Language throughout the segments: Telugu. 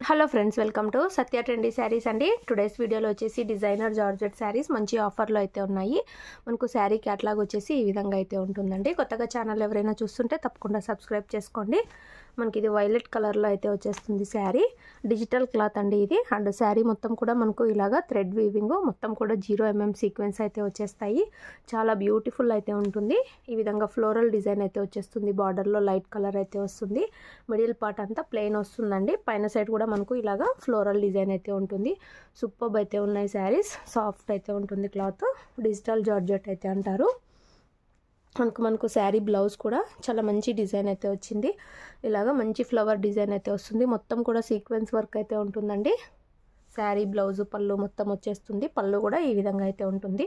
Hello friends, welcome to Satya trendy saris అండి. టుడేస్ వీడియోలో వచ్చేసి డిజైనర్ జార్జెట్ శారీస్ మంచి ఆఫర్లో అయితే ఉన్నాయి. మనకు శారీ క్యాటలాగ్ వచ్చేసి ఈ విధంగా అయితే ఉంటుందండి. కొత్తగా ఛానల్ ఎవరైనా చూస్తుంటే తప్పకుండా సబ్స్క్రైబ్ చేసుకోండి. మనకి ఇది వైలెట్ కలర్లో అయితే వచ్చేస్తుంది శారీ. డిజిటల్ క్లాత్ అండి ఇది. అండ్ శారీ మొత్తం కూడా మనకు ఇలాగా థ్రెడ్ వీవింగ్ మొత్తం కూడా 0 mm సీక్వెన్స్ అయితే వచ్చేస్తాయి. చాలా బ్యూటిఫుల్ అయితే ఉంటుంది. ఈ విధంగా ఫ్లోరల్ డిజైన్ అయితే వచ్చేస్తుంది. బార్డర్లో లైట్ కలర్ అయితే వస్తుంది. మిడిల్ పార్ట్ అంతా ప్లెయిన్ వస్తుందండి. పైన సైడ్ కూడా మనకు ఇలాగా ఫ్లోరల్ డిజైన్ అయితే ఉంటుంది. సూపర్బ్ అయితే ఉన్నాయి శారీస్. సాఫ్ట్ అయితే ఉంటుంది క్లాత్. డిజిటల్ జార్జెట్ అయితే అంటారు. మనకు శారీ బ్లౌజ్ కూడా చాలా మంచి డిజైన్ అయితే వచ్చింది. ఇలాగా మంచి ఫ్లవర్ డిజైన్ అయితే వస్తుంది. మొత్తం కూడా సీక్వెన్స్ వర్క్ అయితే ఉంటుందండి. శారీ బ్లౌజ్ పళ్ళు మొత్తం వచ్చేస్తుంది. పళ్ళు కూడా ఈ విధంగా అయితే ఉంటుంది.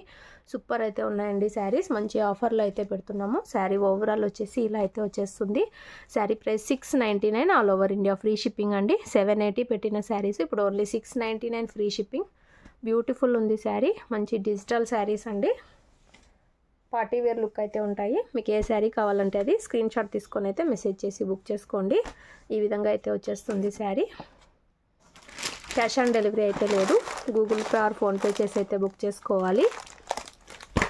సూపర్ అయితే ఉన్నాయండి శారీస్. మంచి ఆఫర్లో అయితే పెడుతున్నాము. శారీ ఓవరాల్ వచ్చేసి ఇలా అయితే వచ్చేస్తుంది. Sari price 699 all over India free shipping అండి. 780 పెట్టిన శారీస్ ఇప్పుడు ఓన్లీ 699 ఫ్రీ షిప్పింగ్. బ్యూటిఫుల్ ఉంది శారీ. మంచి డిజిటల్ శారీస్ అండి. పార్టీ వేర్ లుక్ అయితే ఉంటాయి. మీకు ఏ శారీ కావాలంటే అది స్క్రీన్ షాట్ తీసుకొని అయితే మెసేజ్ చేసి బుక్ చేసుకోండి. ఈ విధంగా అయితే వచ్చేస్తుంది శారీ. క్యాష్ ఆన్ డెలివరీ అయితే లేదు. గూగుల్ పే ఆర్ ఫోన్పే చేసి అయితే బుక్ చేసుకోవాలి.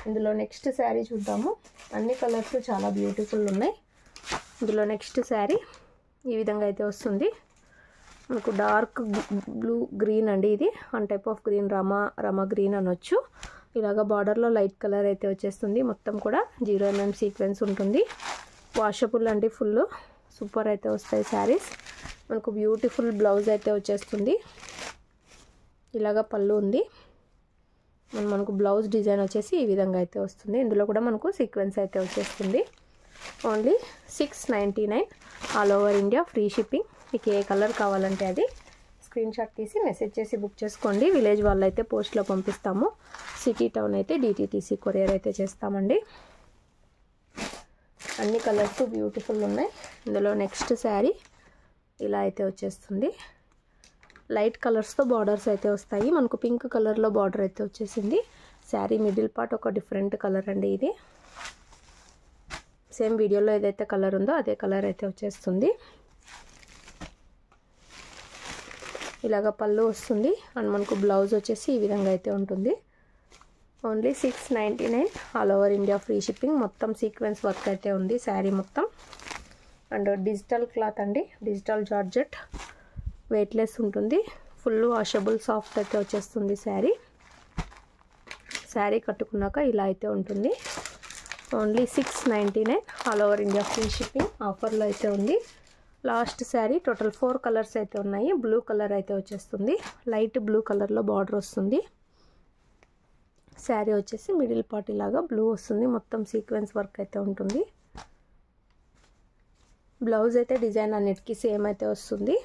ఇందులో నెక్స్ట్ శారీ చూద్దాము. అన్ని కలర్స్ చాలా బ్యూటిఫుల్ ఉన్నాయి. ఇందులో నెక్స్ట్ శారీ ఈ విధంగా అయితే వస్తుంది. మనకు డార్క్ బ్లూ గ్రీన్ అండి. ఇది one type of green, Rama green అనొచ్చు. ఇలాగ బార్డర్లో లైట్ కలర్ అయితే వచ్చేస్తుంది. మొత్తం కూడా 0 mm సీక్వెన్స్ ఉంటుంది. వాషబుల్ అండి. ఫుల్ సూపర్ అయితే వస్తాయి శారీస్. మనకు బ్యూటిఫుల్ బ్లౌజ్ అయితే వచ్చేస్తుంది. ఇలాగ పళ్ళు ఉంది. మనకు బ్లౌజ్ డిజైన్ వచ్చేసి ఈ విధంగా అయితే వస్తుంది. ఇందులో కూడా మనకు సీక్వెన్స్ అయితే వచ్చేస్తుంది. Only 699 all over India free shipping. మీకు ఏ కలర్ కావాలంటే అది స్క్రీన్ షాట్ తీసి మెసేజ్ చేసి బుక్ చేసుకోండి. విలేజ్ వాళ్ళు అయితే పోస్ట్లో పంపిస్తాము. సిటీ టౌన్ అయితే DTTC కొరియర్ అయితే చేస్తామండి. అన్ని కలర్స్ బ్యూటిఫుల్ ఉన్నాయి. ఇందులో నెక్స్ట్ శారీ ఇలా అయితే వచ్చేస్తుంది. లైట్ కలర్స్తో బార్డర్స్ అయితే వస్తాయి. మనకు పింక్ కలర్లో బార్డర్ అయితే వచ్చేసింది. శారీ మిడిల్ పార్ట్ ఒక డిఫరెంట్ కలర్ అండి. ఇది సేమ్ వీడియోలో ఏదైతే కలర్ ఉందో అదే కలర్ అయితే వచ్చేస్తుంది. ఇలాగ పళ్ళు వస్తుంది. అండ్ మనకు బ్లౌజ్ వచ్చేసి ఈ విధంగా అయితే ఉంటుంది. Only 699 all over India free shipping. మొత్తం సీక్వెన్స్ వర్క్ అయితే ఉంది శారీ మొత్తం. అండ్ డిజిటల్ క్లాత్ అండి. డిజిటల్ జార్జెట్ వెయిట్లెస్ ఉంటుంది. ఫుల్ వాషబుల్ సాఫ్ట్ అయితే వచ్చేస్తుంది శారీ. శారీ కట్టుకున్నాక ఇలా అయితే ఉంటుంది. Only 699 all over India free shipping. ఆఫర్లో అయితే ఉంది. లాస్ట్ శారీ టోటల్ 4 కలర్స్ అయితే ఉన్నాయి. బ్లూ కలర్ అయితే వచ్చేస్తుంది. లైట్ బ్లూ కలర్లో బార్డర్ వస్తుంది. శారీ వచ్చేసి మిడిల్ పార్ట్ ఇలాగా బ్లూ వస్తుంది. మొత్తం సీక్వెన్స్ వర్క్ అయితే ఉంటుంది. బ్లౌజ్ అయితే డిజైన్ అన్నిటికీ సేమ్ అయితే వస్తుంది.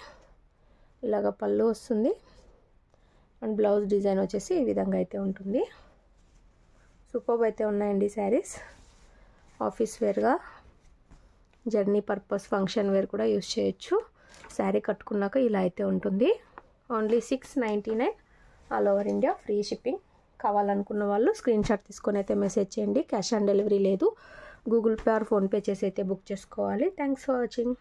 ఇలాగ పళ్ళు వస్తుంది. అండ్ బ్లౌజ్ డిజైన్ వచ్చేసి ఈ విధంగా అయితే ఉంటుంది. సూపర్బ్ అయితే ఉన్నాయండి శారీస్. ఆఫీస్ వేర్గా, జర్నీ పర్పస్, ఫంక్షన్ వేర్ కూడా యూస్ చేయొచ్చు. శారీ కట్టుకున్నాక ఇలా అయితే ఉంటుంది. Only 699 all over India free shipping. కావాలనుకున్న వాళ్ళు స్క్రీన్ షాట్ తీసుకొని అయితే మెసేజ్ చేయండి. క్యాష్ ఆన్ డెలివరీ లేదు. గూగుల్ పే ఆర్ ఫోన్పే చేసి అయితే బుక్ చేసుకోవాలి. Thanks for watching.